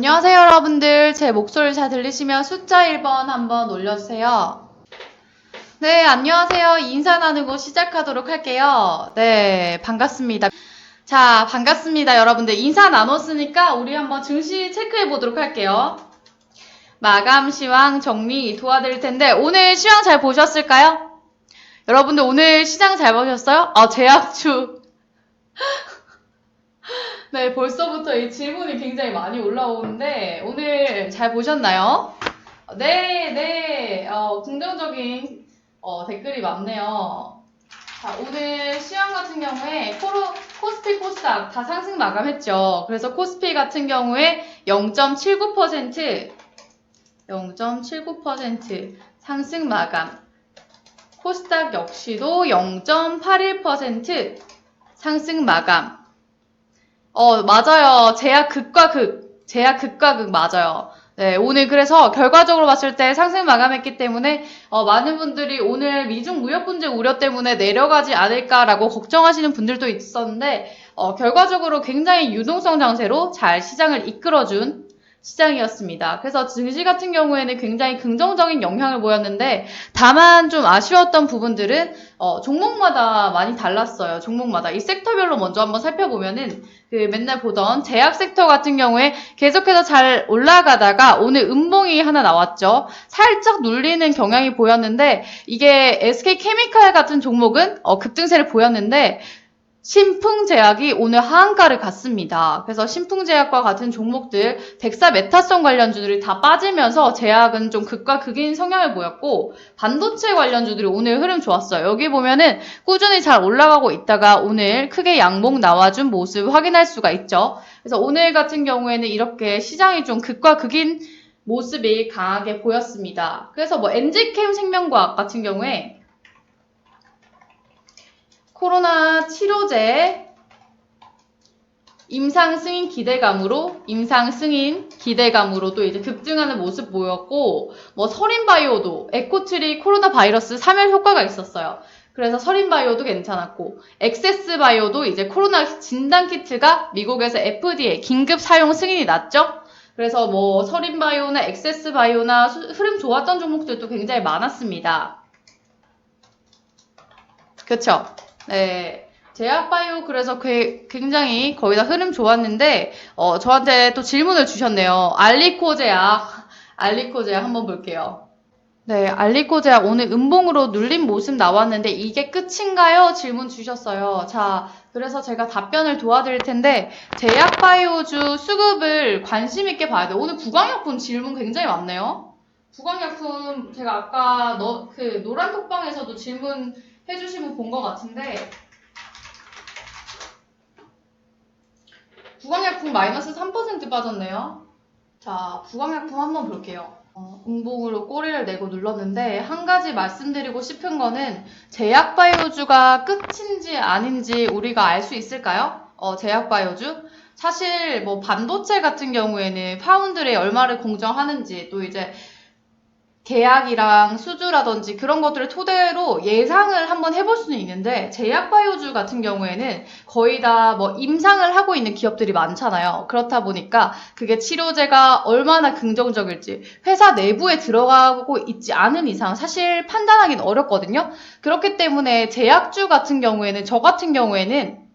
안녕하세요, 여러분들. 제 목소리 잘 들리시면 숫자 1번 한번 올려주세요. 네, 안녕하세요. 인사 나누고 시작하도록 할게요. 네, 반갑습니다. 자, 반갑습니다, 여러분들. 인사 나눴으니까 우리 한번 증시 체크해 보도록 할게요. 마감 시황 정리 도와드릴 텐데 오늘 시황 잘 보셨을까요? 여러분들 오늘 시장 잘 보셨어요? 제약주. 네, 벌써부터 이 질문이 굉장히 많이 올라오는데 오늘 잘 보셨나요? 네, 긍정적인 댓글이 많네요. 자, 오늘 시황 같은 경우에 코스피, 코스닥 다 상승 마감했죠. 그래서 코스피 같은 경우에 0.79% 상승 마감. 코스닥 역시도 0.81% 상승 마감. 맞아요. 제약 극과 극 맞아요. 네, 오늘 그래서 결과적으로 봤을 때 상승 마감했기 때문에 많은 분들이 오늘 미중 무역 분쟁 우려 때문에 내려가지 않을까라고 걱정하시는 분들도 있었는데 결과적으로 굉장히 유동성 장세로 잘 시장을 이끌어준 시장이었습니다. 그래서 증시 같은 경우에는 굉장히 긍정적인 영향을 보였는데 다만 좀 아쉬웠던 부분들은 종목마다 많이 달랐어요. 종목마다. 이 섹터별로 먼저 한번 살펴보면은 맨날 보던 제약 섹터 같은 경우에 계속해서 잘 올라가다가 오늘 음봉이 하나 나왔죠. 살짝 눌리는 경향이 보였는데 이게 SK케미칼 같은 종목은 급등세를 보였는데 신풍제약이 오늘 하한가를 갔습니다. 그래서 신풍제약과 같은 종목들, 덱사메타손 관련주들이 다 빠지면서 제약은 좀 극과 극인 성향을 보였고 반도체 관련주들이 오늘 흐름 좋았어요. 여기 보면은 꾸준히 잘 올라가고 있다가 오늘 크게 양봉 나와준 모습 확인할 수가 있죠. 그래서 오늘 같은 경우에는 이렇게 시장이 좀 극과 극인 모습이 강하게 보였습니다. 그래서 NG캠 생명과학 같은 경우에 코로나 치료제 임상 승인 기대감으로 또 이제 급증하는 모습 보였고 서린바이오도 에코트리 코로나 바이러스 3열 효과가 있었어요. 그래서 서린바이오도 괜찮았고 엑세스바이오도 이제 코로나 진단 키트가 미국에서 FDA 긴급 사용 승인이 났죠. 그래서 서린바이오나 엑세스바이오나 흐름 좋았던 종목들도 굉장히 많았습니다. 그쵸? 네. 제약바이오 그래서 굉장히 거의 다 흐름 좋았는데 저한테 또 질문을 주셨네요. 알리코제약 한번 볼게요. 네, 알리코제약 오늘 음봉으로 눌린 모습 나왔는데 이게 끝인가요? 질문 주셨어요. 자, 그래서 제가 답변을 도와드릴 텐데 제약바이오주 수급을 관심 있게 봐야 돼요. 오늘 구강약품 질문 굉장히 많네요. 구강약품 제가 아까 노란 톡방에서도 질문 해주신 분 본 것 같은데 구강약품 마이너스 3% 빠졌네요. 자, 구강약품 한번 볼게요. 음봉으로 꼬리를 내고 눌렀는데 한 가지 말씀드리고 싶은 거는 제약바이오주가 끝인지 아닌지 우리가 알 수 있을까요? 제약바이오주? 사실 반도체 같은 경우에는 파운드에 얼마를 공정하는지 또 이제 계약이랑 수주라든지 그런 것들을 토대로 예상을 한번 해볼 수는 있는데 제약바이오주 같은 경우에는 거의 다 임상을 하고 있는 기업들이 많잖아요. 그렇다 보니까 그게 치료제가 얼마나 긍정적일지 회사 내부에 들어가고 있지 않은 이상 사실 판단하기는 어렵거든요. 그렇기 때문에 제약주 같은 경우에는 저 같은 경우에는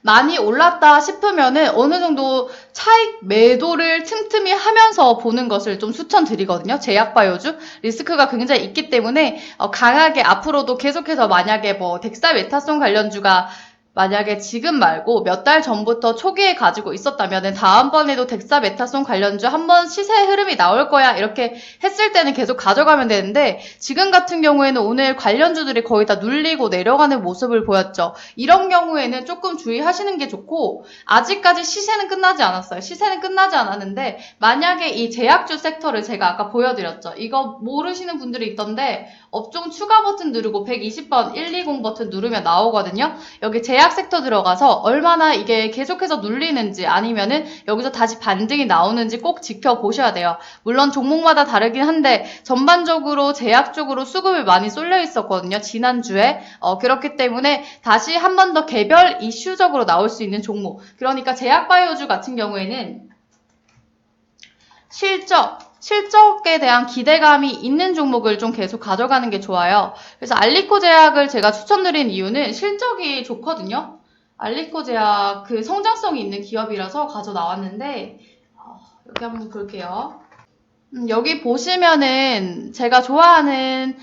많이 올랐다 싶으면은 어느 정도 차익 매도를 틈틈이 하면서 보는 것을 좀 추천드리거든요. 제약바이오주 리스크가 굉장히 있기 때문에 강하게 앞으로도 계속해서 만약에 덱사메타손 관련주가 만약에 지금 말고 몇 달 전부터 초기에 가지고 있었다면 다음번에도 덱사메타손 관련주 한번 시세 흐름이 나올 거야 이렇게 했을 때는 계속 가져가면 되는데 지금 같은 경우에는 오늘 관련주들이 거의 다 눌리고 내려가는 모습을 보였죠. 이런 경우에는 조금 주의하시는 게 좋고 아직까지 시세는 끝나지 않았어요. 시세는 끝나지 않았는데 만약에 이 제약주 섹터를 제가 아까 보여드렸죠. 이거 모르시는 분들이 있던데 업종 추가 버튼 누르고 120번 120 버튼 누르면 나오거든요. 여기 제약 섹터 들어가서 얼마나 이게 계속해서 눌리는지 아니면은 여기서 다시 반등이 나오는지 꼭 지켜보셔야 돼요. 물론 종목마다 다르긴 한데 전반적으로 제약 쪽으로 수급이 많이 쏠려 있었거든요. 지난주에. 그렇기 때문에 다시 한 번 더 개별 이슈적으로 나올 수 있는 종목. 그러니까 제약바이오주 같은 경우에는 실적에 대한 기대감이 있는 종목을 좀 계속 가져가는 게 좋아요. 그래서 알리코 제약을 제가 추천드린 이유는 실적이 좋거든요. 알리코 제약 그 성장성이 있는 기업이라서 가져 나왔는데 여기 한번 볼게요. 여기 보시면은 제가 좋아하는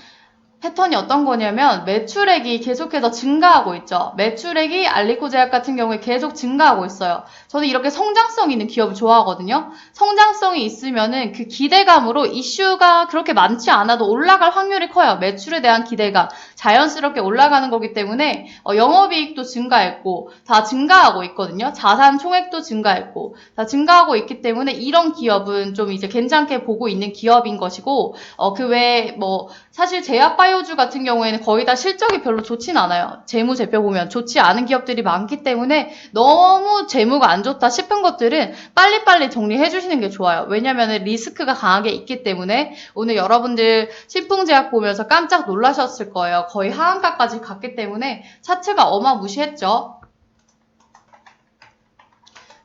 패턴이 어떤 거냐면 매출액이 계속해서 증가하고 있죠. 매출액이 알리코 제약 같은 경우에 계속 증가하고 있어요. 저는 이렇게 성장성 있는 기업을 좋아하거든요. 성장성이 있으면은 그 기대감으로 이슈가 그렇게 많지 않아도 올라갈 확률이 커요. 매출에 대한 기대감 자연스럽게 올라가는 거기 때문에 영업이익도 증가했고 다 증가하고 있거든요. 자산 총액도 증가했고 다 증가하고 있기 때문에 이런 기업은 좀 이제 괜찮게 보고 있는 기업인 것이고 그 외에 뭐 사실 제약바이오주 같은 경우에는 거의 다 실적이 별로 좋진 않아요. 재무제표 보면 좋지 않은 기업들이 많기 때문에 너무 재무가 안 좋다 싶은 것들은 빨리빨리 정리해 주시는 게 좋아요. 왜냐면 리스크가 강하게 있기 때문에 오늘 여러분들 신풍제약 보면서 깜짝 놀라셨을 거예요. 거의 하한가까지 갔기 때문에 차트가 어마무시했죠.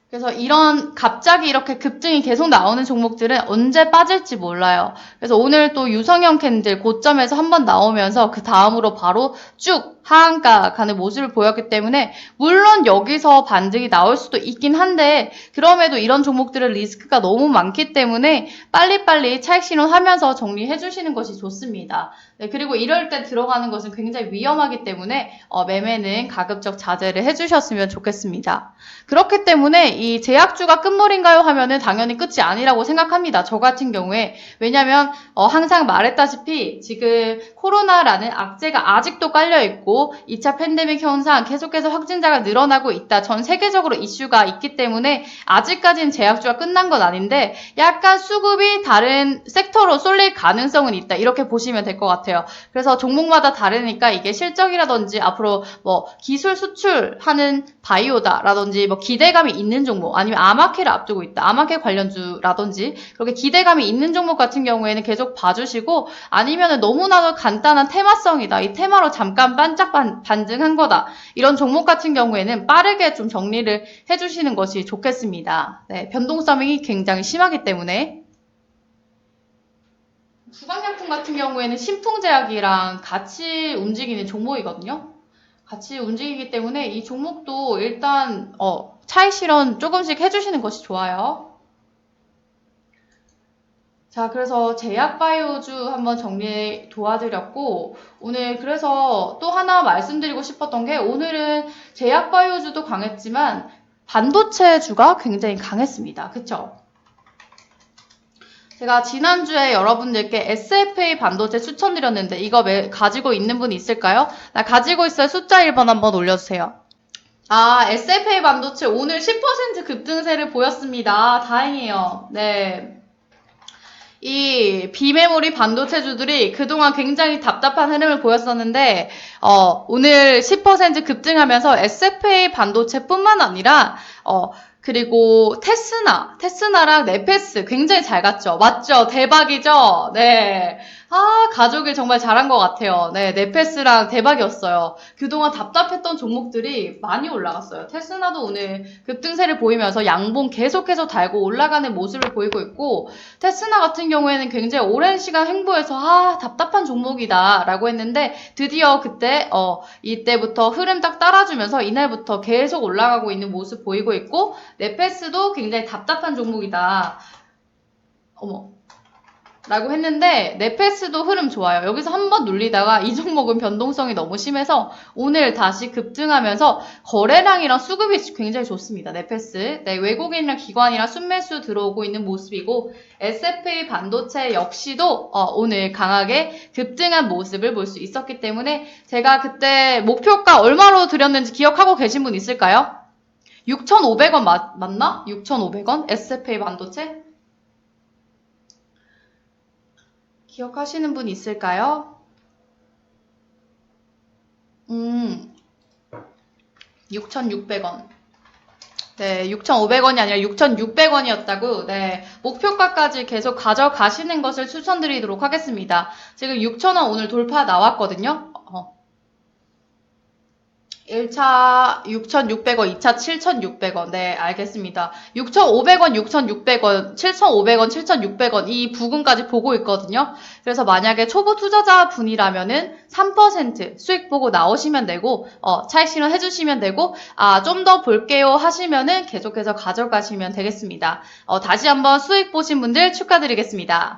그래서 이런 갑자기 이렇게 급등이 계속 나오는 종목들은 언제 빠질지 몰라요. 그래서 오늘 또 유성형 캔들 고점에서 한번 나오면서 그 다음으로 바로 쭉 하한가 가는 모습을 보였기 때문에 물론 여기서 반등이 나올 수도 있긴 한데 그럼에도 이런 종목들은 리스크가 너무 많기 때문에 빨리빨리 차익 신호하면서 정리해 주시는 것이 좋습니다. 네, 그리고 이럴 때 들어가는 것은 굉장히 위험하기 때문에 매매는 가급적 자제를 해주셨으면 좋겠습니다. 그렇기 때문에 이 제약주가 끝물인가요 하면은 당연히 끝이 아니라고 생각합니다. 저 같은 경우에 왜냐면 항상 말했다시피 지금 코로나라는 악재가 아직도 깔려있고 2차 팬데믹 현상 계속해서 확진자가 늘어나고 있다. 전 세계적으로 이슈가 있기 때문에 아직까지는 제약주가 끝난 건 아닌데 약간 수급이 다른 섹터로 쏠릴 가능성은 있다. 이렇게 보시면 될 것 같아요. 그래서 종목마다 다르니까 이게 실적이라든지 앞으로 뭐 기술 수출하는 바이오다라든지 뭐 기대감이 있는 종목 아니면 아마케를 앞두고 있다. 아마케 관련주라든지 그렇게 기대감이 있는 종목 같은 경우에는 계속 봐주시고 아니면은 너무나도 간단한 테마성이다. 이 테마로 잠깐 반짝 반등한 거다. 이런 종목 같은 경우에는 빠르게 좀 정리를 해주시는 것이 좋겠습니다. 네, 변동성이 굉장히 심하기 때문에 구강약품 같은 경우에는 신풍제약이랑 같이 움직이는 종목이거든요. 같이 움직이기 때문에 이 종목도 일단 차익 실현 조금씩 해주시는 것이 좋아요. 자, 그래서 제약바이오주 한번 정리 도와드렸고 오늘 그래서 또 하나 말씀드리고 싶었던 게 오늘은 제약바이오주도 강했지만 반도체주가 굉장히 강했습니다. 그쵸? 제가 지난주에 여러분들께 SFA 반도체 추천드렸는데 이거 가지고 있는 분 있을까요? 나 가지고 있어요. 숫자 1번 한번 올려주세요. SFA 반도체 오늘 10% 급등세를 보였습니다. 다행이에요. 네. 이 비메모리 반도체주들이 그동안 굉장히 답답한 흐름을 보였었는데 오늘 10% 급등하면서 SFA 반도체뿐만 아니라 그리고 테스나랑 네페스 굉장히 잘 갔죠. 맞죠? 대박이죠? 네. 가족일 정말 잘한 것 같아요. 네, 네페스랑 대박이었어요. 그동안 답답했던 종목들이 많이 올라갔어요. 테스나도 오늘 급등세를 보이면서 양봉 계속해서 달고 올라가는 모습을 보이고 있고, 테스나 같은 경우에는 굉장히 오랜 시간 횡보해서 답답한 종목이다 라고 했는데 드디어 그때 이때부터 흐름 딱 따라주면서 이날부터 계속 올라가고 있는 모습 보이고 있고, 네페스도 굉장히 답답한 종목이다 라고 했는데 네페스도 흐름 좋아요. 여기서 한번 눌리다가 이 종목은 변동성이 너무 심해서 오늘 다시 급등하면서 거래량이랑 수급이 굉장히 좋습니다. 네페스. 네, 외국인이랑 기관이랑 순매수 들어오고 있는 모습이고 SFA 반도체 역시도 오늘 강하게 급등한 모습을 볼 수 있었기 때문에 제가 그때 목표가 얼마로 드렸는지 기억하고 계신 분 있을까요? 6,500원 맞나? 6,500원? SFA 반도체? 기억하시는 분 있을까요? 6,600원. 네, 6,500원이 아니라 6,600원이었다고, 네, 목표가까지 계속 가져가시는 것을 추천드리도록 하겠습니다. 지금 6,000원 오늘 돌파 나왔거든요. 1차 6,600원, 2차 7,600원. 네, 알겠습니다. 6,500원, 6,600원, 7,500원, 7,600원 이 부근까지 보고 있거든요. 그래서 만약에 초보 투자자 분이라면은 3% 수익 보고 나오시면 되고, 차익 실현 해주시면 되고, 좀 더 볼게요 하시면은 계속해서 가져가시면 되겠습니다. 다시 한번 수익 보신 분들 축하드리겠습니다.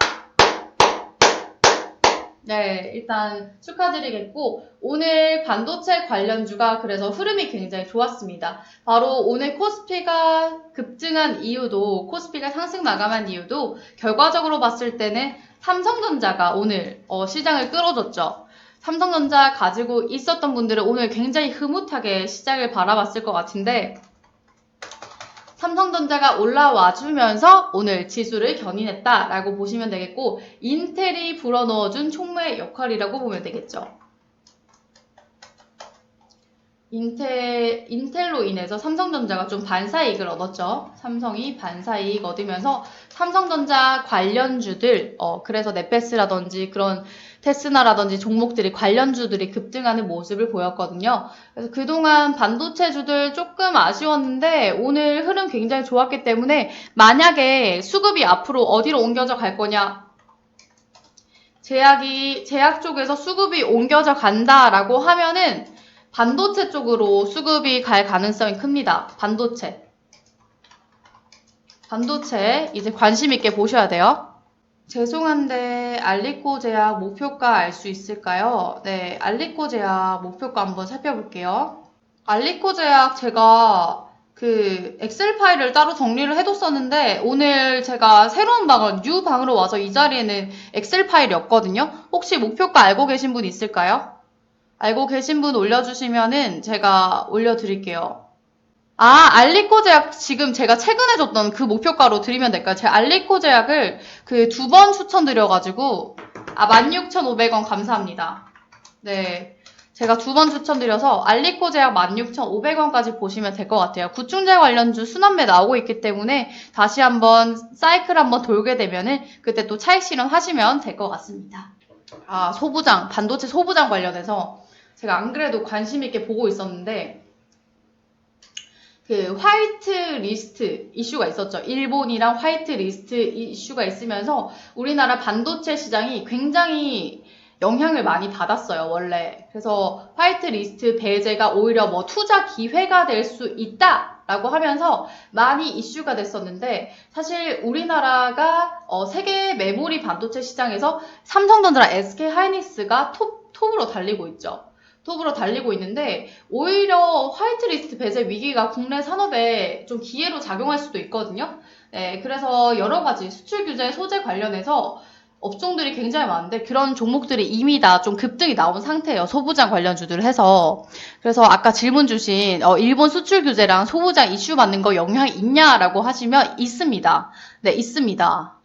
네, 일단 축하드리겠고, 오늘 반도체 관련주가 그래서 흐름이 굉장히 좋았습니다. 바로 오늘 코스피가 급증한 이유도, 코스피가 상승 마감한 이유도 결과적으로 봤을 때는 삼성전자가 오늘 시장을 끌어줬죠. 삼성전자 가지고 있었던 분들은 오늘 굉장히 흐뭇하게 시장을 바라봤을 것 같은데, 삼성전자가 올라와 주면서 오늘 지수를 견인했다라고 보시면 되겠고, 인텔이 불어넣어준 총무의 역할이라고 보면 되겠죠. 인텔로 인해서 삼성전자가 좀 반사이익을 얻었죠. 삼성이 반사이익 얻으면서 삼성전자 관련주들, 그래서 넷페스라든지 그런 테스나라든지 종목들이 관련주들이 급등하는 모습을 보였거든요. 그래서 그동안 반도체주들 조금 아쉬웠는데 오늘 흐름 굉장히 좋았기 때문에 만약에 수급이 앞으로 어디로 옮겨져 갈 거냐, 제약 쪽에서 수급이 옮겨져 간다라고 하면은 반도체 쪽으로 수급이 갈 가능성이 큽니다. 반도체 이제 관심 있게 보셔야 돼요. 죄송한데 알리코 제약 목표가 알 수 있을까요? 네, 알리코 제약 목표가 한번 살펴볼게요. 알리코 제약 제가 그 엑셀 파일을 따로 정리를 해뒀었는데 오늘 제가 새로운 방을 뉴 방으로 와서 이 자리에는 엑셀 파일이 없거든요. 혹시 목표가 알고 계신 분 있을까요? 알고 계신 분 올려주시면은 제가 올려드릴게요. 알리코 제약 지금 제가 최근에 줬던 그 목표가로 드리면 될까요? 제가 알리코 제약을 그 2번 추천드려가지고 16,500원 감사합니다. 네, 제가 2번 추천드려서 알리코 제약 16,500원까지 보시면 될 것 같아요. 구충제 관련주 순환매 나오고 있기 때문에 다시 한번 사이클 한번 돌게 되면은 그때 또 차익 실현하시면 될 것 같습니다. 소부장, 반도체 소부장 관련해서 제가 안 그래도 관심 있게 보고 있었는데 그 화이트 리스트 이슈가 있었죠. 일본이랑 화이트 리스트 이슈가 있으면서 우리나라 반도체 시장이 굉장히 영향을 많이 받았어요, 원래. 그래서 화이트 리스트 배제가 오히려 뭐 투자 기회가 될 수 있다라고 하면서 많이 이슈가 됐었는데 사실 우리나라가 세계 메모리 반도체 시장에서 삼성전자랑 SK 하이닉스가 톱으로 달리고 있죠. 톱으로 달리고 있는데 오히려 화이트리스트 배제 위기가 국내 산업에 좀 기회로 작용할 수도 있거든요. 네, 그래서 여러 가지 수출 규제 소재 관련해서 업종들이 굉장히 많은데 그런 종목들이 이미 다 좀 급등이 나온 상태예요. 소부장 관련주들을 해서. 그래서 아까 질문 주신 일본 수출 규제랑 소부장 이슈 받는 거 영향이 있냐라고 하시면 있습니다. 네, 있습니다.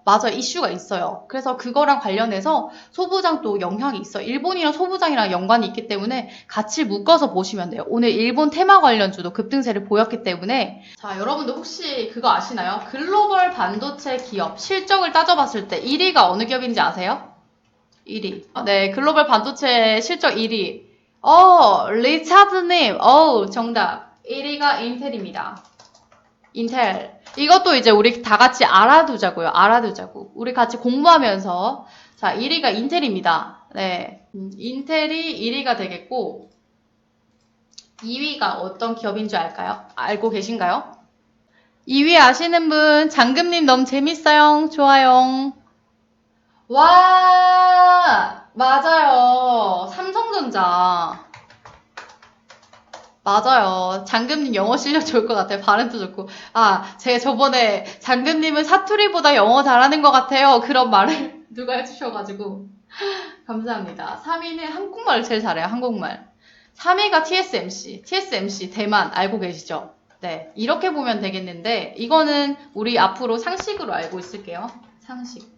맞아. 이슈가 있어요. 그래서 그거랑 관련해서 소부장도 영향이 있어요. 일본이랑 소부장이랑 연관이 있기 때문에 같이 묶어서 보시면 돼요. 오늘 일본 테마 관련주도 급등세를 보였기 때문에 자, 여러분들 혹시 그거 아시나요? 글로벌 반도체 기업 실적을 따져봤을 때 1위가 어느 기업인지 아세요? 1위. 네, 글로벌 반도체 실적 1위. 리차드님. 정답. 1위가 인텔입니다. 인텔. 이것도 이제 우리 다 같이 알아두자고요. 알아두자고. 우리 같이 공부하면서. 자, 1위가 인텔입니다. 네. 인텔이 1위가 되겠고, 2위가 어떤 기업인 줄 알고 계신가요? 2위 아시는 분, 장금님 너무 재밌어요. 좋아요. 와, 맞아요. 삼성전자. 맞아요. 장금님 영어 실력 좋을 것 같아요. 발음도 좋고. 제가 저번에 장금님은 사투리보다 영어 잘하는 것 같아요. 그런 말을 누가 해주셔가지고. 감사합니다. 3위는 한국말을 제일 잘해요. 한국말. 3위가 TSMC. TSMC 대만 알고 계시죠? 네. 이렇게 보면 되겠는데 이거는 우리 앞으로 상식으로 알고 있을게요. 상식.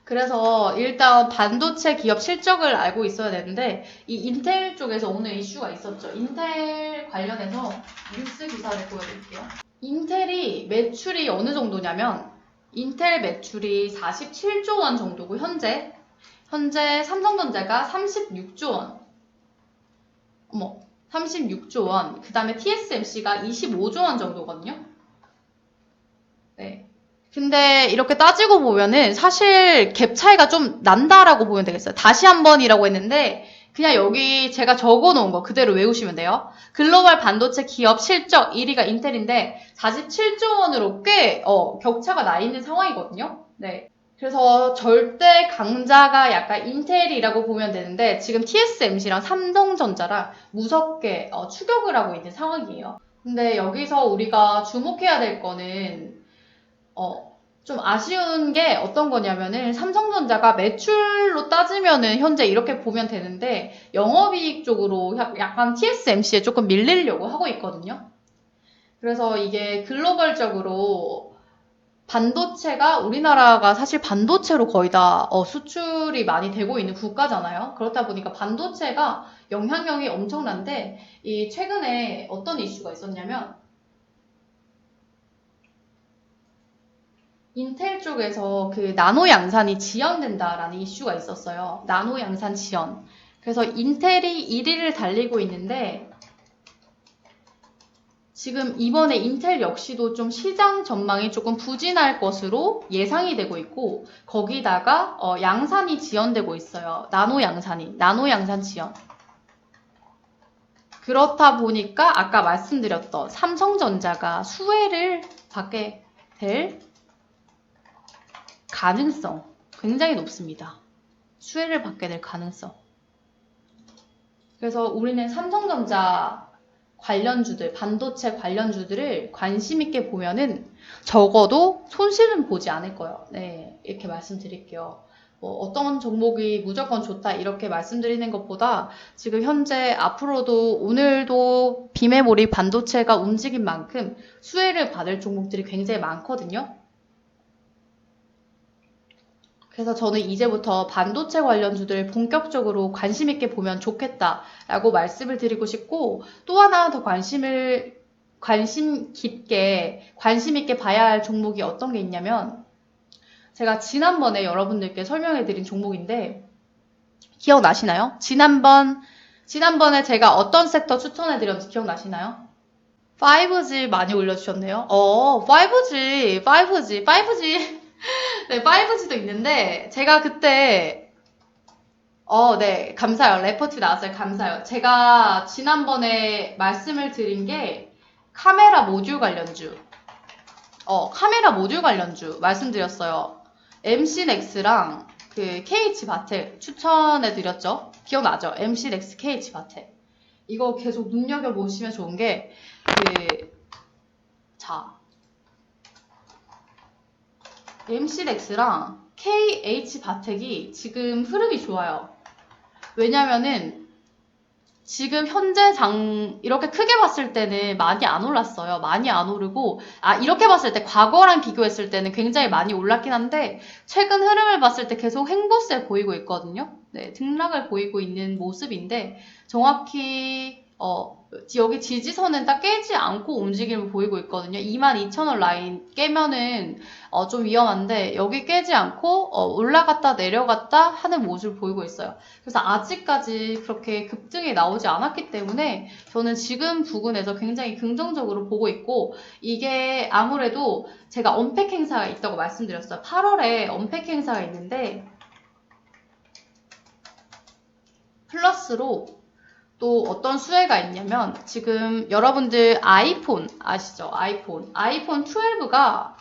그래서 일단 반도체 기업 실적을 알고 있어야 되는데 이 인텔 쪽에서 오늘 이슈가 있었죠. 인텔 관련해서 뉴스 기사를 보여드릴게요. 인텔이 매출이 어느 정도냐면 인텔 매출이 47조 원 정도고 현재 삼성전자가 36조 원. 36조 원, 그 다음에 TSMC가 25조 원 정도거든요. 네. 근데 이렇게 따지고 보면은 사실 갭 차이가 좀 난다라고 보면 되겠어요. 다시 한 번이라고 했는데 그냥 여기 제가 적어 놓은 거 그대로 외우시면 돼요. 글로벌 반도체 기업 실적 1위가 인텔인데 47조 원으로 꽤 격차가 나 있는 상황이거든요. 네. 그래서 절대 강자가 약간 인텔이라고 보면 되는데 지금 TSMC랑 삼성전자랑 무섭게 추격을 하고 있는 상황이에요. 근데 여기서 우리가 주목해야 될 거는 좀 아쉬운 게 어떤 거냐면은 삼성전자가 매출로 따지면은 현재 이렇게 보면 되는데 영업이익 쪽으로 약간 TSMC에 조금 밀리려고 하고 있거든요. 그래서 이게 글로벌적으로 반도체가 우리나라가 사실 반도체로 거의 다 수출이 많이 되고 있는 국가잖아요. 그렇다 보니까 반도체가 영향력이 엄청난데 이 최근에 어떤 이슈가 있었냐면 인텔 쪽에서 그 나노 양산이 지연된다라는 이슈가 있었어요. 나노 양산 지연. 그래서 인텔이 1위를 달리고 있는데 지금 이번에 인텔 역시도 좀 시장 전망이 조금 부진할 것으로 예상이 되고 있고 거기다가 양산이 지연되고 있어요. 나노 양산 지연. 그렇다 보니까 아까 말씀드렸던 삼성전자가 수혜를 받게 될 가능성 굉장히 높습니다. 수혜를 받게 될 가능성. 그래서 우리는 삼성전자 관련주들, 반도체 관련주들을 관심 있게 보면은 적어도 손실은 보지 않을 거예요. 네, 이렇게 말씀드릴게요. 어떤 종목이 무조건 좋다 이렇게 말씀드리는 것보다 지금 현재 앞으로도 오늘도 비메모리 반도체가 움직인 만큼 수혜를 받을 종목들이 굉장히 많거든요. 그래서 저는 이제부터 반도체 관련주들 본격적으로 관심 있게 보면 좋겠다라고 말씀을 드리고 싶고 또 하나 더 관심 있게 봐야 할 종목이 어떤 게 있냐면 제가 지난번에 여러분들께 설명해 드린 종목인데 기억나시나요? 지난번에 제가 어떤 섹터 추천해 드렸는지 기억나시나요? 5G 많이 올려주셨네요. 5G. 네, 5G도 있는데, 제가 그때, 네, 감사해요. 레포트 나왔어요. 감사해요. 제가 지난번에 말씀을 드린 게, 카메라 모듈 관련주 말씀드렸어요. MC넥스랑 그 KH바텍 추천해드렸죠? 기억나죠? MC넥스, KH바텍. 이거 계속 눈여겨보시면 좋은 게, MC렉스랑 KH바텍이 지금 흐름이 좋아요. 왜냐면은 지금 현재 이렇게 크게 봤을 때는 많이 안 올랐어요. 많이 안 오르고 이렇게 봤을 때 과거랑 비교했을 때는 굉장히 많이 올랐긴 한데 최근 흐름을 봤을 때 계속 횡보세 보이고 있거든요. 네, 등락을 보이고 있는 모습인데 정확히 여기 지지선은 딱 깨지 않고 움직임을 보이고 있거든요. 22,000원 라인 깨면은 좀 위험한데 여기 깨지 않고 올라갔다 내려갔다 하는 모습을 보이고 있어요. 그래서 아직까지 그렇게 급등이 나오지 않았기 때문에 저는 지금 부근에서 굉장히 긍정적으로 보고 있고 이게 아무래도 제가 언팩 행사가 있다고 말씀드렸어요. 8월에 언팩 행사가 있는데 플러스로 또 어떤 수혜가 있냐면 지금 여러분들 아이폰 아시죠? 아이폰 12가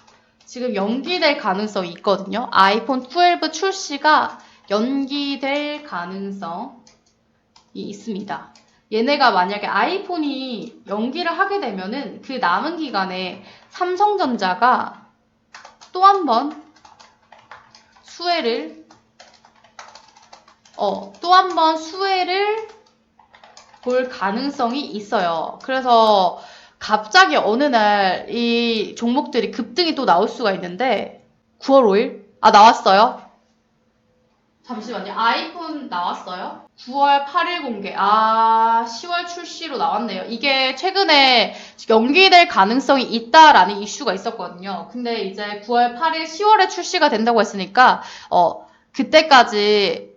지금 연기될 가능성이 있거든요. 아이폰 12 출시가 연기될 가능성이 있습니다. 얘네가 만약에 아이폰이 연기를 하게 되면은 그 남은 기간에 삼성전자가 또 한 번 수혜를 볼 가능성이 있어요. 그래서 갑자기 어느 날 이 종목들이 급등이 또 나올 수가 있는데 9월 5일? 나왔어요. 잠시만요. 아이폰 나왔어요? 9월 8일 공개. 10월 출시로 나왔네요. 이게 최근에 연기될 가능성이 있다라는 이슈가 있었거든요. 근데 이제 9월 8일, 10월에 출시가 된다고 했으니까 그때까지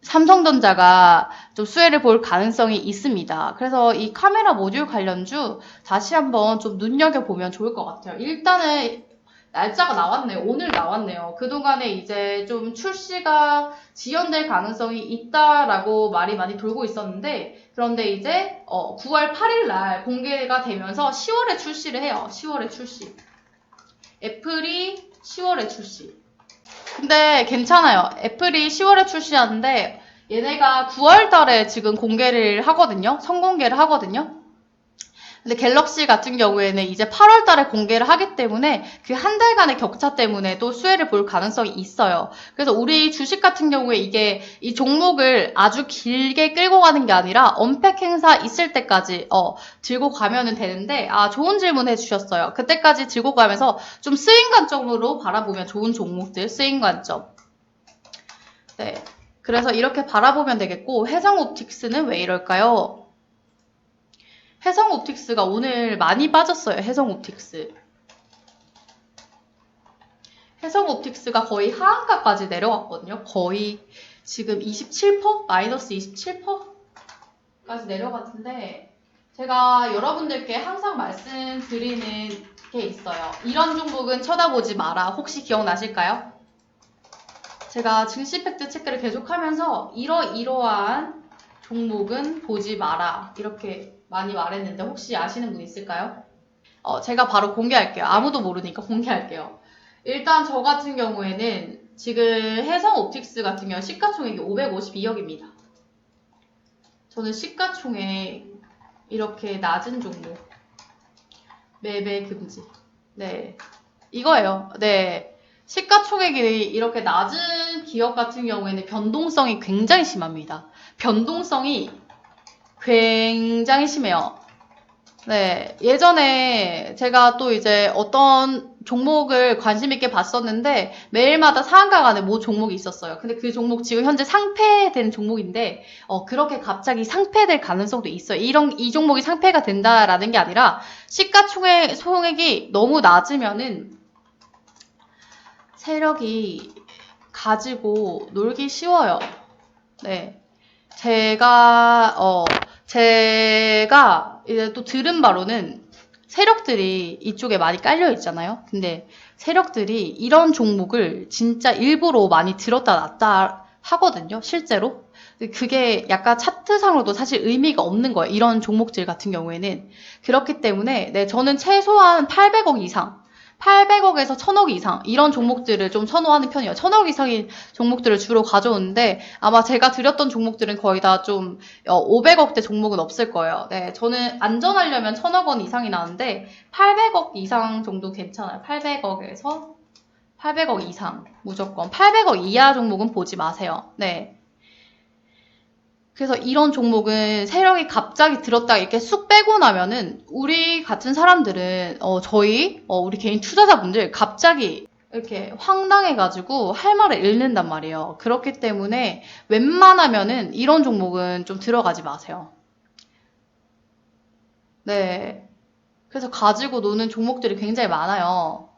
삼성전자가 좀 수혜를 볼 가능성이 있습니다. 그래서 이 카메라 모듈 관련주 다시 한번 좀 눈여겨보면 좋을 것 같아요. 일단은 날짜가 나왔네요. 오늘 나왔네요. 그동안에 이제 좀 출시가 지연될 가능성이 있다라고 말이 많이 돌고 있었는데, 그런데 이제 9월 8일 날 공개가 되면서 10월에 출시를 해요. 10월에 출시. 애플이 10월에 출시. 근데 괜찮아요. 애플이 10월에 출시하는데 얘네가 9월 달에 지금 공개를 하거든요. 선공개를 하거든요. 근데 갤럭시 같은 경우에는 이제 8월 달에 공개를 하기 때문에 그 한 달간의 격차 때문에 또 수혜를 볼 가능성이 있어요. 그래서 우리 주식 같은 경우에 이게 이 종목을 아주 길게 끌고 가는 게 아니라 언팩 행사 있을 때까지 들고 가면은 되는데, 좋은 질문 해주셨어요. 그때까지 들고 가면서 좀 스윙 관점으로 바라보면 좋은 종목들, 스윙 관점. 네. 그래서 이렇게 바라보면 되겠고, 해상옵틱스는 왜 이럴까요? 해성옵틱스가 오늘 많이 빠졌어요. 해성옵틱스. 해성옵틱스가 거의 하한가까지 내려갔거든요. 거의 지금 27%? 마이너스 27%까지 내려갔는데, 제가 여러분들께 항상 말씀드리는 게 있어요. 이런 종목은 쳐다보지 마라. 혹시 기억나실까요? 제가 증시 팩트 체크를 계속하면서 이러이러한 종목은 보지 마라. 이렇게 많이 말했는데 혹시 아시는 분 있을까요? 제가 바로 공개할게요. 아무도 모르니까 공개할게요. 일단 저 같은 경우에는 지금 해성옵틱스 같은 경우 시가총액이 552억입니다. 저는 시가총액 이렇게 낮은 종목 매매 금지. 네, 이거예요. 네, 시가총액이 이렇게 낮은 기업 같은 경우에는 변동성이 굉장히 심합니다. 변동성이 굉장히 심해요. 네, 예전에 제가 또 이제 어떤 종목을 관심 있게 봤었는데 매일마다 상한가 안에 모 종목이 있었어요. 근데 그 종목 지금 현재 상폐된 종목인데 그렇게 갑자기 상폐될 가능성도 있어요. 이 종목이 상폐가 된다라는 게 아니라 시가총액이 너무 낮으면은 세력이 가지고 놀기 쉬워요. 네. 제가 이제 또 들은 바로는 세력들이 이쪽에 많이 깔려 있잖아요. 근데 세력들이 이런 종목을 진짜 일부러 많이 들었다 놨다 하거든요. 실제로. 그게 약간 차트상으로도 사실 의미가 없는 거예요. 이런 종목들 같은 경우에는. 그렇기 때문에 네, 저는 최소한 800억 이상 800억에서 1000억 이상 이런 종목들을 좀 선호하는 편이에요. 1000억 이상인 종목들을 주로 가져오는데 아마 제가 드렸던 종목들은 거의 다 좀 500억대 종목은 없을 거예요. 네, 저는 안전하려면 1000억 원 이상이 나는데 800억 이상 정도 괜찮아요. 800억 이상 무조건 800억 이하 종목은 보지 마세요. 네. 그래서 이런 종목은 세력이 갑자기 들었다가 이렇게 쑥 빼고 나면은 우리 같은 사람들은 우리 개인 투자자분들 갑자기 이렇게 황당해가지고 할 말을 잃는단 말이에요. 그렇기 때문에 웬만하면은 이런 종목은 좀 들어가지 마세요. 네. 그래서 가지고 노는 종목들이 굉장히 많아요.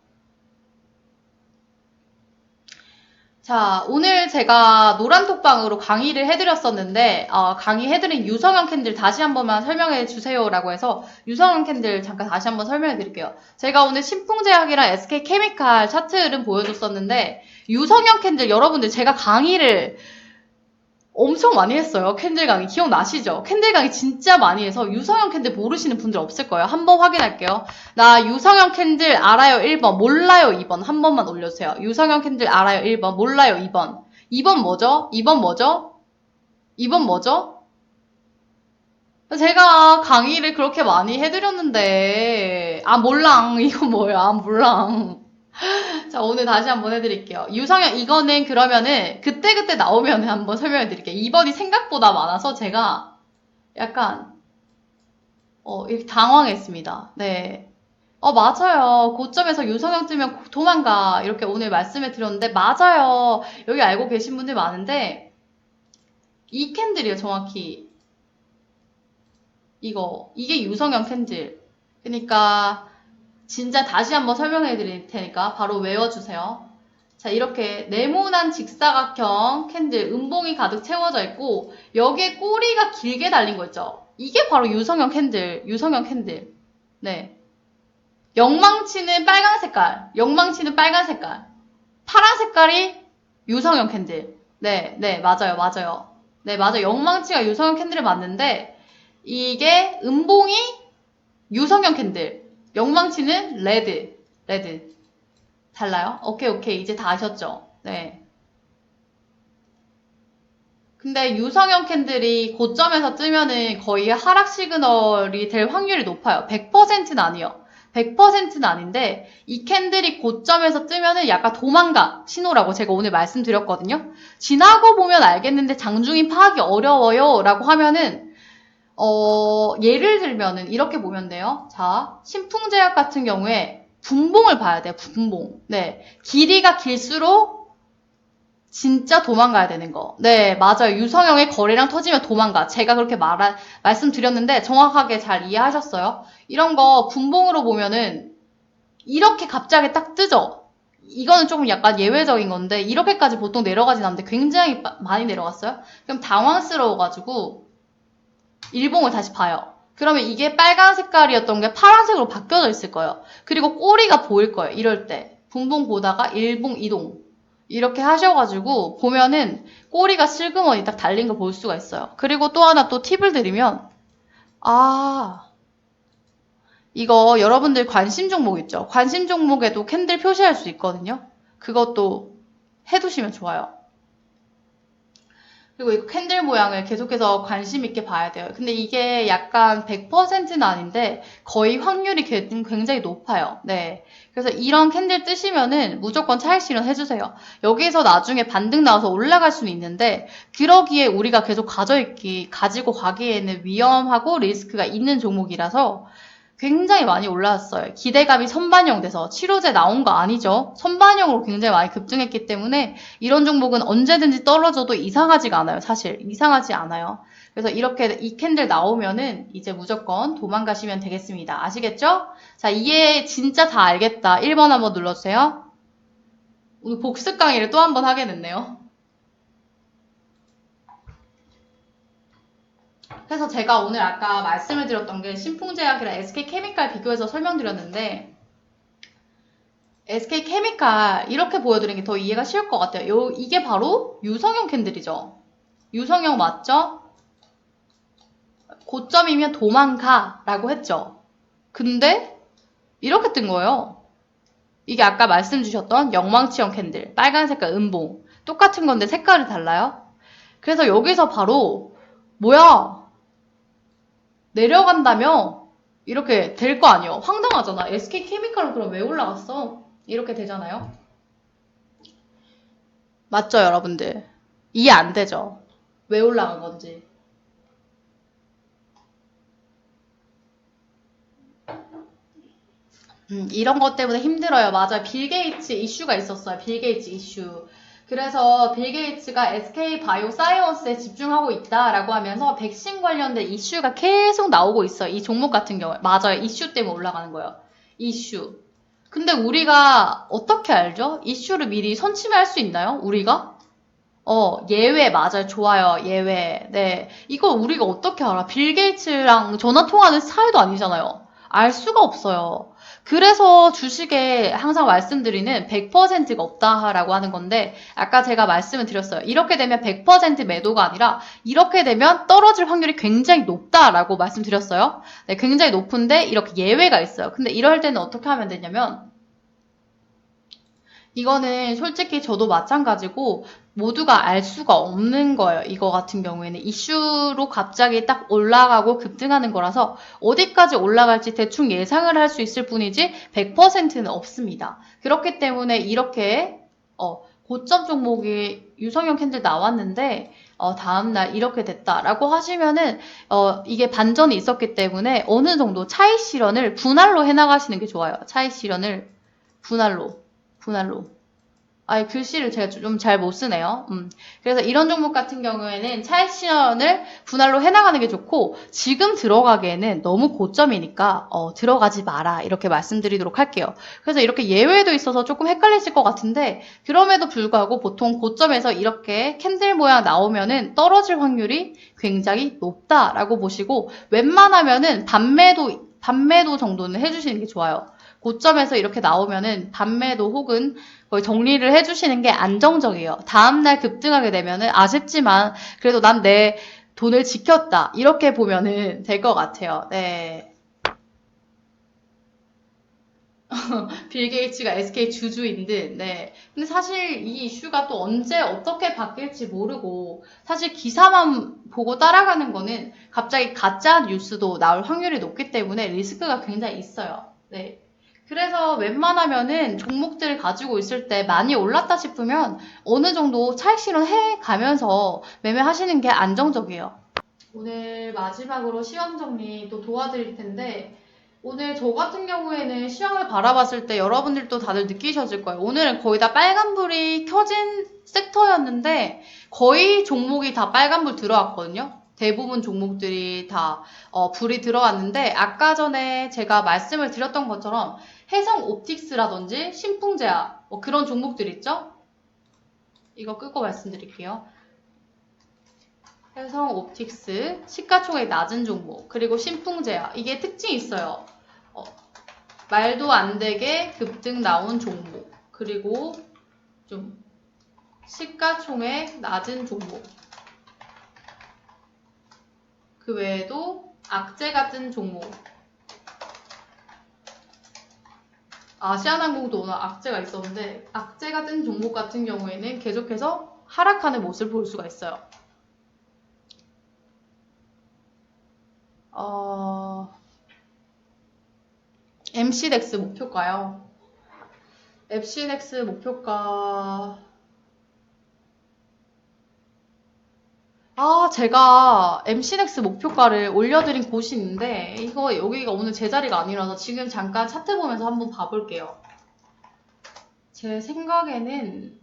자, 오늘 제가 노란톡방으로 강의를 해드렸었는데 강의해드린 유성형 캔들 다시 한 번만 설명해 주세요라고 해서 유성형 캔들 잠깐 다시 한번 설명해 드릴게요. 제가 오늘 신풍제약이랑 SK케미칼 차트 흐름 보여줬었는데 유성형 캔들 여러분들 제가 강의를 엄청 많이 했어요. 캔들 강의 기억나시죠? 캔들 강의 진짜 많이 해서 유성형 캔들 모르시는 분들 없을 거예요. 한번 확인할게요. 나 유성형 캔들 알아요 1번, 몰라요 2번 한 번만 올려주세요. 유성형 캔들 알아요 1번, 몰라요 2번. 2번 뭐죠? 2번 뭐죠? 2번 뭐죠? 제가 강의를 그렇게 많이 해드렸는데 몰랑 이거 뭐야? 몰랑. 자, 오늘 다시 한번 해드릴게요. 유성형, 이거는 그러면은, 그때그때 나오면 한번 설명해 드릴게요. 2번이 생각보다 많아서 제가 약간, 이렇게 당황했습니다. 네. 맞아요. 고점에서 유성형 뜨면 도망가. 이렇게 오늘 말씀해 드렸는데, 맞아요. 여기 알고 계신 분들 많은데, 이 캔들이에요, 정확히. 이게 유성형 캔들. 그러니까, 진짜 다시 한번 설명해 드릴 테니까 바로 외워주세요. 자, 이렇게 네모난 직사각형 캔들, 음봉이 가득 채워져 있고, 여기에 꼬리가 길게 달린 거 있죠? 이게 바로 유성형 캔들, 유성형 캔들. 네. 영망치는 빨간 색깔, 영망치는 빨간 색깔. 파란 색깔이 유성형 캔들. 네, 네, 맞아요, 맞아요. 네, 맞아요. 영망치가 유성형 캔들을 맞는데, 이게 음봉이 유성형 캔들. 영망치는 레드, 레드. 달라요? 오케이, 오케이. 이제 다 아셨죠? 네. 근데 유성형 캔들이 고점에서 뜨면은 거의 하락 시그널이 될 확률이 높아요. 100%는 아니에요. 100%는 아닌데 이 캔들이 고점에서 뜨면은 약간 도망가 신호라고 제가 오늘 말씀드렸거든요. 지나고 보면 알겠는데 장중인 파악이 어려워요 라고 하면은 예를 들면은 이렇게 보면 돼요. 자, 신풍제약 같은 경우에 분봉을 봐야 돼요. 분봉. 네. 길이가 길수록 진짜 도망가야 되는 거. 네, 맞아요. 유성형의 거래량 터지면 도망가. 제가 그렇게 말씀드렸는데 정확하게 잘 이해하셨어요? 이런 거 분봉으로 보면은 이렇게 갑자기 딱 뜨죠? 이거는 조금 약간 예외적인 건데 이렇게까지 보통 내려가진 않는데 굉장히 많이 내려갔어요? 그럼 당황스러워가지고 일봉을 다시 봐요. 그러면 이게 빨간 색깔이었던 게 파란색으로 바뀌어져 있을 거예요. 그리고 꼬리가 보일 거예요. 이럴 때. 분봉 보다가 일봉 이동. 이렇게 하셔가지고 보면은 꼬리가 슬그머니 딱 달린 거 볼 수가 있어요. 그리고 또 하나 또 팁을 드리면 이거 여러분들 관심 종목 있죠? 관심 종목에도 캔들 표시할 수 있거든요. 그것도 해두시면 좋아요. 그리고 이 캔들 모양을 계속해서 관심 있게 봐야 돼요. 근데 이게 약간 100%는 아닌데 거의 확률이 굉장히 높아요. 네. 그래서 이런 캔들 뜨시면은 무조건 차익 실현 해주세요. 여기서 나중에 반등 나와서 올라갈 수는 있는데 그러기에 우리가 계속 가지고 가기에는 위험하고 리스크가 있는 종목이라서 굉장히 많이 올라왔어요. 기대감이 선반영돼서 치료제 나온 거 아니죠. 선반영으로 굉장히 많이 급등했기 때문에 이런 종목은 언제든지 떨어져도 이상하지가 않아요. 사실 이상하지 않아요. 그래서 이렇게 이 캔들 나오면은 이제 무조건 도망가시면 되겠습니다. 아시겠죠? 자, 이해 진짜 다 알겠다. 1번 한번 눌러주세요. 오늘 복습 강의를 또 한 번 하게 됐네요. 그래서 제가 오늘 아까 말씀을 드렸던 게 신풍제약이랑 SK케미칼 비교해서 설명드렸는데 SK케미칼 이렇게 보여드리는 게 더 이해가 쉬울 것 같아요. 이게 바로 유성형 캔들이죠. 유성형 맞죠? 고점이면 도망가 라고 했죠. 근데 이렇게 뜬 거예요. 이게 아까 말씀 주셨던 영망치형 캔들 빨간 색깔 음봉 똑같은 건데 색깔이 달라요. 그래서 여기서 바로 뭐야 내려간다며 이렇게 될 거 아니에요. 황당하잖아. SK케미칼은 그럼 왜 올라갔어? 이렇게 되잖아요. 맞죠, 여러분들? 이해 안 되죠? 왜 올라간 건지. 이런 것 때문에 힘들어요. 맞아요. 빌 게이츠 이슈가 있었어요. 빌 게이츠 이슈. 그래서 빌 게이츠가 SK 바이오 사이언스에 집중하고 있다라고 하면서 백신 관련된 이슈가 계속 나오고 있어요. 이 종목 같은 경우에. 맞아요. 이슈 때문에 올라가는 거예요. 이슈. 근데 우리가 어떻게 알죠? 이슈를 미리 선침할 수 있나요? 우리가? 예외 맞아요. 좋아요. 예외. 네. 이거 우리가 어떻게 알아? 빌 게이츠랑 전화 통화하는 사이도 아니잖아요. 알 수가 없어요. 그래서 주식에 항상 말씀드리는 100%가 없다라고 하는 건데 아까 제가 말씀을 드렸어요. 이렇게 되면 100% 매도가 아니라 이렇게 되면 떨어질 확률이 굉장히 높다라고 말씀드렸어요. 네, 굉장히 높은데 이렇게 예외가 있어요. 근데 이럴 때는 어떻게 하면 되냐면 이거는 솔직히 저도 마찬가지고 모두가 알 수가 없는 거예요. 이거 같은 경우에는 이슈로 갑자기 딱 올라가고 급등하는 거라서 어디까지 올라갈지 대충 예상을 할 수 있을 뿐이지 100%는 없습니다. 그렇기 때문에 이렇게 고점 종목이 유성형 캔들 나왔는데 다음날 이렇게 됐다라고 하시면은 이게 반전이 있었기 때문에 어느 정도 차익 실현을 분할로 해나가시는 게 좋아요. 차익 실현을 분할로. 아니, 글씨를 제가 좀 잘 못 쓰네요. 그래서 이런 종목 같은 경우에는 차익 실현을 분할로 해나가는 게 좋고, 지금 들어가기에는 너무 고점이니까, 들어가지 마라. 이렇게 말씀드리도록 할게요. 그래서 이렇게 예외도 있어서 조금 헷갈리실 것 같은데, 그럼에도 불구하고 보통 고점에서 이렇게 캔들 모양 나오면은 떨어질 확률이 굉장히 높다라고 보시고, 웬만하면은 반매도 정도는 해주시는 게 좋아요. 고점에서 이렇게 나오면은 반매도 혹은 거의 정리를 해주시는 게 안정적이에요. 다음날 급등하게 되면은 아쉽지만 그래도 난 내 돈을 지켰다. 이렇게 보면은 될 것 같아요. 네. 빌 게이츠가 SK 주주인 듯, 네. 근데 사실 이 이슈가 또 언제 어떻게 바뀔지 모르고, 사실 기사만 보고 따라가는 거는 갑자기 가짜 뉴스도 나올 확률이 높기 때문에 리스크가 굉장히 있어요. 네. 그래서 웬만하면은 종목들을 가지고 있을 때 많이 올랐다 싶으면 어느 정도 차익 실현해 가면서 매매하시는 게 안정적이에요. 오늘 마지막으로 시황 정리 또 도와드릴 텐데, 오늘 저 같은 경우에는 시황을 바라봤을 때 여러분들도 다들 느끼셨을 거예요. 오늘은 거의 다 빨간불이 켜진 섹터였는데 거의 종목이 다 빨간불 들어왔거든요. 대부분 종목들이 다 불이 들어왔는데, 아까 전에 제가 말씀을 드렸던 것처럼 해성 옵틱스라든지 신풍제약 뭐 그런 종목들 있죠? 이거 끄고 말씀드릴게요. 해성 옵틱스, 시가총액 낮은 종목, 그리고 신풍제약. 이게 특징이 있어요. 말도 안 되게 급등 나온 종목, 그리고 좀 시가총액 낮은 종목. 그 외에도 악재 같은 종목. 아시아나항공도 오늘 악재가 있었는데, 악재 같은 종목 같은 경우에는 계속해서 하락하는 모습을 볼 수가 있어요. MCDX 목표가요. MCDX 목표가 제가 MCDX 목표가를 올려드린 곳이 있는데 여기가 오늘 제 자리가 아니라서 지금 잠깐 차트 보면서 한번 봐볼게요. 제 생각에는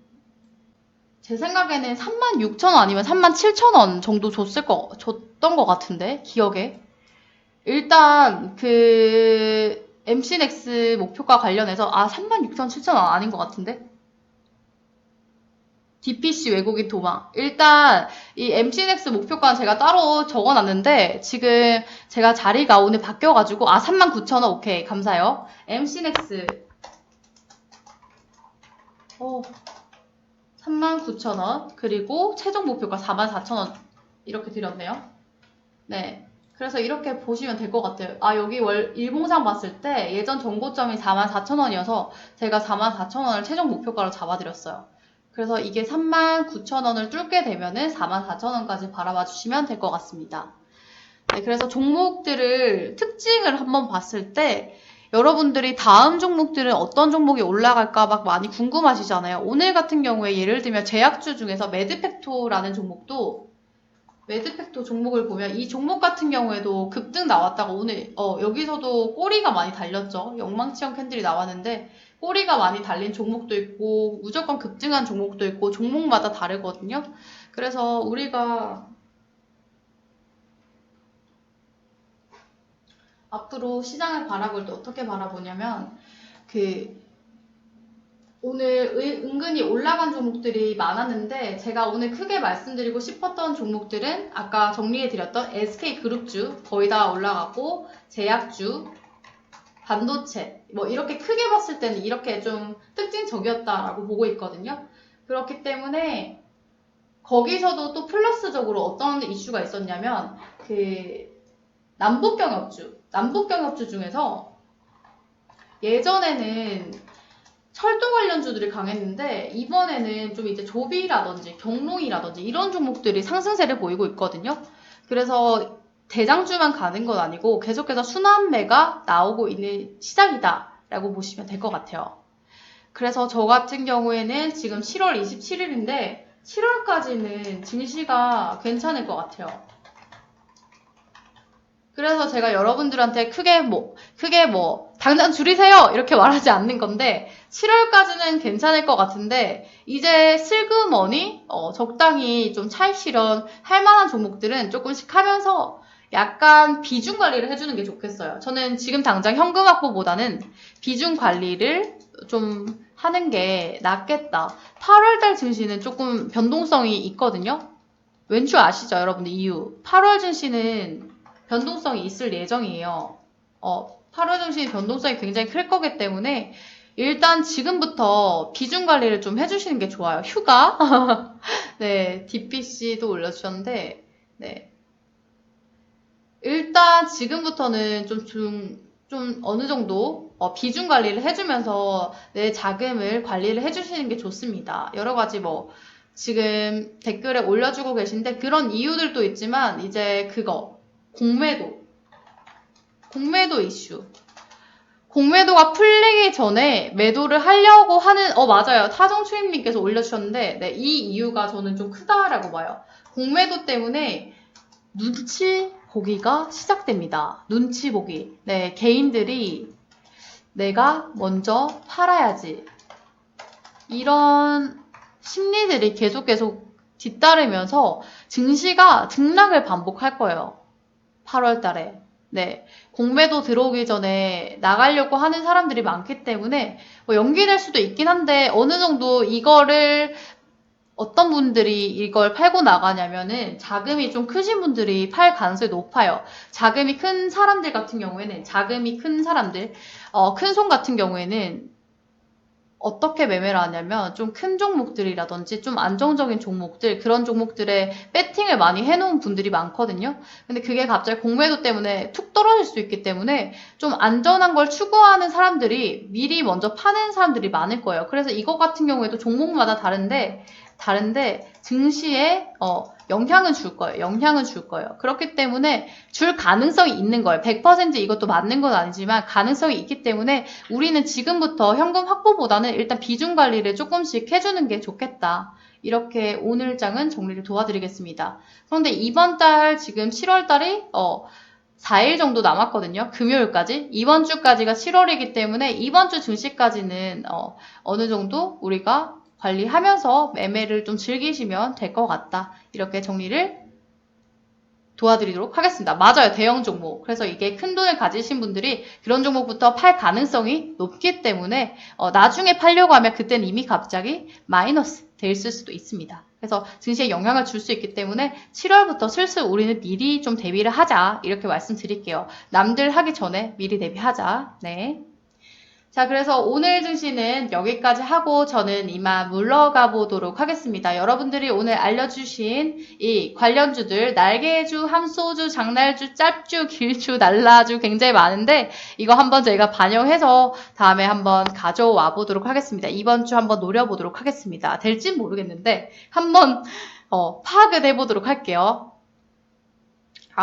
36,000원 아니면 37,000원 정도 줬던 것 같은데, 기억에. 일단 MCDX 목표가 관련해서 36,700원 아닌 것 같은데? DPC 외국인 도망. 일단 이 MCDX 목표가는 제가 따로 적어놨는데 지금 제가 자리가 오늘 바뀌어가지고 39,000원. 오케이, 감사해요. MCDX 39,000원, 그리고 최종 목표가 44,000원 이렇게 드렸네요. 네. 그래서 이렇게 보시면 될 것 같아요. 여기 일봉상 봤을 때 예전 정고점이 44,000원이어서 제가 44,000원을 최종 목표가로 잡아드렸어요. 그래서 이게 39,000원을 뚫게 되면은 44,000원까지 바라봐 주시면 될 것 같습니다. 네, 그래서 종목들을 특징을 한번 봤을 때 여러분들이 다음 종목들은 어떤 종목이 올라갈까 막 많이 궁금하시잖아요. 오늘 같은 경우에 예를 들면 제약주 중에서 매드팩토라는 매드팩토 종목을 보면 이 종목 같은 경우에도 급등 나왔다가 오늘 여기서도 꼬리가 많이 달렸죠. 영망치형 캔들이 나왔는데 꼬리가 많이 달린 종목도 있고 무조건 급등한 종목도 있고 종목마다 다르거든요. 그래서 우리가 앞으로 시장을 바라볼 때 어떻게 바라보냐면 오늘 은근히 올라간 종목들이 많았는데 제가 오늘 크게 말씀드리고 싶었던 종목들은 아까 정리해드렸던 SK그룹주 거의 다 올라갔고, 제약주, 반도체 뭐 이렇게 크게 봤을 때는 이렇게 좀 특징적이었다라고 보고 있거든요. 그렇기 때문에 거기서도 또 플러스적으로 어떤 이슈가 있었냐면 남북경협주 중에서 예전에는 철도 관련주들이 강했는데 이번에는 좀 이제 조비라든지 경롱이라든지 이런 종목들이 상승세를 보이고 있거든요. 그래서 대장주만 가는 건 아니고 계속해서 순환매가 나오고 있는 시장이다라고 보시면 될 것 같아요. 그래서 저 같은 경우에는 지금 7월 27일인데 7월까지는 증시가 괜찮을 것 같아요. 그래서 제가 여러분들한테 크게 당장 줄이세요! 이렇게 말하지 않는 건데 7월까지는 괜찮을 것 같은데 이제 슬그머니 적당히 좀 차익 실현할 만한 종목들은 조금씩 하면서 약간 비중 관리를 해주는 게 좋겠어요. 저는 지금 당장 현금 확보보다는 비중 관리를 좀 하는 게 낫겠다. 8월달 증시는 조금 변동성이 있거든요. 왠지 아시죠, 여러분들 이유? 8월 증시는 변동성이 있을 예정이에요. 8월 증시 변동성이 굉장히 클 거기 때문에 일단 지금부터 비중 관리를 좀 해주시는 게 좋아요. 휴가? 네, DPC도 올려주셨는데, 네. 일단 지금부터는 좀 어느 정도 비중 관리를 해주면서 내 자금을 관리를 해주시는 게 좋습니다. 여러 가지 지금 댓글에 올려주고 계신데 그런 이유들도 있지만 이제 공매도 이슈. 공매도가 풀리기 전에 매도를 하려고 하는, 맞아요. 타정추임님께서 올려주셨는데, 네, 이 이유가 저는 좀 크다라고 봐요. 공매도 때문에 눈치 보기가 시작됩니다. 눈치 보기. 네, 개인들이 내가 먼저 팔아야지. 이런 심리들이 계속 뒤따르면서 증시가 등락을 반복할 거예요. 8월 달에. 네. 공매도 들어오기 전에 나가려고 하는 사람들이 많기 때문에 연기될 수도 있긴 한데 어느 정도 어떤 분들이 이걸 팔고 나가냐면은 자금이 좀 크신 분들이 팔 가능성이 높아요. 자금이 큰 사람들 같은 경우에는 큰 손 같은 경우에는 어떻게 매매를 하냐면 좀 큰 종목들이라든지 좀 안정적인 종목들 그런 종목들에 배팅을 많이 해놓은 분들이 많거든요. 근데 그게 갑자기 공매도 때문에 툭 떨어질 수 있기 때문에 좀 안전한 걸 추구하는 사람들이 미리 먼저 파는 사람들이 많을 거예요. 그래서 이것 같은 경우에도 종목마다 다른데 증시에 영향은 줄 거예요. 그렇기 때문에 줄 가능성이 있는 거예요. 100% 이것도 맞는 건 아니지만 가능성이 있기 때문에 우리는 지금부터 현금 확보보다는 일단 비중 관리를 조금씩 해주는 게 좋겠다. 이렇게 오늘 장은 정리를 도와드리겠습니다. 그런데 이번 달 지금 7월 달이 4일 정도 남았거든요. 금요일까지. 이번 주까지가 7월이기 때문에 이번 주 증시까지는 어느 정도 우리가 관리하면서 매매를 좀 즐기시면 될 것 같다. 이렇게 정리를 도와드리도록 하겠습니다. 맞아요. 대형 종목. 그래서 이게 큰 돈을 가지신 분들이 그런 종목부터 팔 가능성이 높기 때문에 나중에 팔려고 하면 그때는 이미 갑자기 마이너스 될 수도 있습니다. 그래서 증시에 영향을 줄 수 있기 때문에 7월부터 슬슬 우리는 미리 좀 대비를 하자. 이렇게 말씀드릴게요. 남들 하기 전에 미리 대비하자. 네. 자, 그래서 오늘 증시는 여기까지 하고 저는 이만 물러가 보도록 하겠습니다. 여러분들이 오늘 알려주신 이 관련주들, 날개주, 함소주, 장날주, 짭주, 길주, 날라주 굉장히 많은데 이거 한번 저희가 반영해서 다음에 한번 가져와 보도록 하겠습니다. 이번 주 한번 노려보도록 하겠습니다. 될진 모르겠는데 한번 파악을 해보도록 할게요.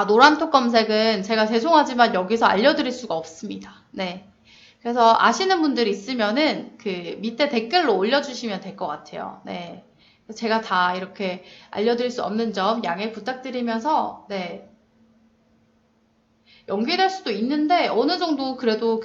노란톡 검색은 제가 죄송하지만 여기서 알려드릴 수가 없습니다. 네. 그래서 아시는 분들 있으면은 그 밑에 댓글로 올려주시면 될 것 같아요. 네. 제가 다 이렇게 알려드릴 수 없는 점 양해 부탁드리면서, 네. 연기될 수도 있는데 어느 정도 그래도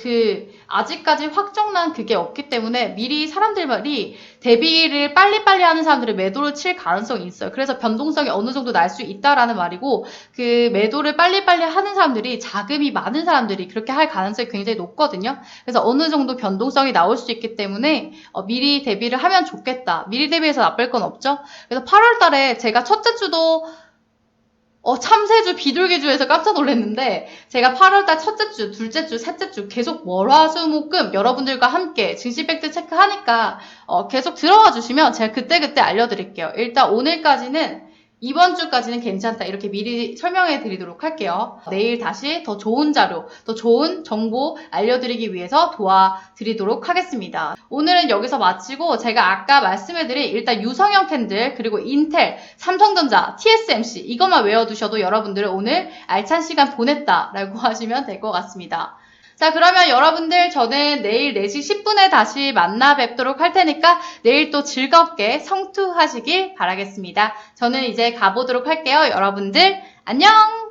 아직까지 확정난 그게 없기 때문에 미리 사람들이 대비를 빨리빨리 하는 사람들이 매도를 칠 가능성이 있어요. 그래서 변동성이 어느 정도 날 수 있다라는 말이고 그 매도를 빨리빨리 하는 사람들이 자금이 많은 사람들이 그렇게 할 가능성이 굉장히 높거든요. 그래서 어느 정도 변동성이 나올 수 있기 때문에 미리 대비를 하면 좋겠다. 미리 대비해서 나쁠 건 없죠. 그래서 8월 달에 제가 첫째 주도 참새주, 비둘기주에서 깜짝 놀랐는데 제가 8월달 첫째 주, 둘째 주, 셋째 주 계속 월화수목금 여러분들과 함께 증시 팩트 체크하니까 계속 들어와 주시면 제가 그때그때 알려드릴게요. 일단 오늘까지는 이번 주까지는 괜찮다. 이렇게 미리 설명해 드리도록 할게요. 내일 다시 더 좋은 자료, 더 좋은 정보 알려드리기 위해서 도와드리도록 하겠습니다. 오늘은 여기서 마치고 제가 아까 말씀해드린 일단 유성형 캔들, 그리고 인텔, 삼성전자, TSMC 이것만 외워두셔도 여러분들은 오늘 알찬 시간 보냈다라고 하시면 될 것 같습니다. 자, 그러면 여러분들 저는 내일 4시 10분에 다시 만나 뵙도록 할 테니까 내일 또 즐겁게 성투하시길 바라겠습니다. 저는 이제 가보도록 할게요. 여러분들 안녕!